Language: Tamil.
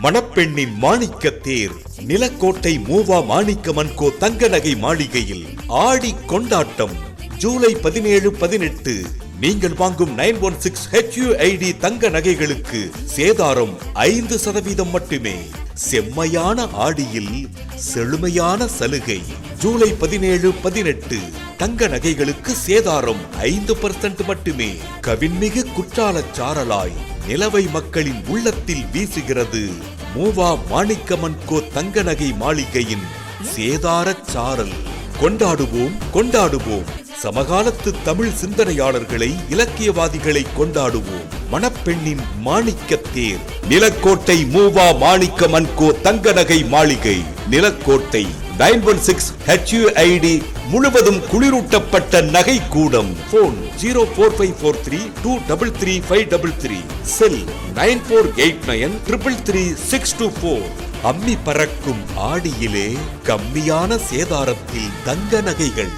மணப்பெண்ணின் மாணிக்க தேர் நிலக்கோட்டை மூவா மாணிக்கமன் கோ தங்க நகை மாளிகையில் ஆடி கொண்டாட்டம். ஜூலை 17, 18 நீங்கள் வாங்கும் 916 HUID தங்க நகைகளுக்கு சேதாரம் 5% மட்டுமே. செம்மையான ஆடியில் செழுமையான சலுகை. ஜூலை 17, 18 தங்க நகைகளுக்கு சேதாரம் 5% மட்டுமே. கவின்மிகு குற்றாலச் சாரலாய் நிலவை மக்களின் உள்ளத்தில் வீசுகிறது மூவா மாணிக்கமன் கோ தங்க நகை மாளிகையின் சேதாரச் சாரல். கொண்டாடுவோம் கொண்டாடுவோம் சமகாலத்து தமிழ் சிந்தனையாளர்களை, இலக்கியவாதிகளை கொண்டாடுவோம். மணப்பெண்ணின் மாணிக்க தேர் நிலக்கோட்டை மூவா மாணிக்கமன் கோ தங்க நகை மாளிகை, நிலக்கோட்டை. 916 HUID முழுவதும் குளிரூட்டப்பட்ட நகை கூடம். போன் 04543233533. செல் 9489333624. அம்மி பறக்கும் ஆடியிலே கம்மியான சேதாரத்தில் தங்க நகைகள்.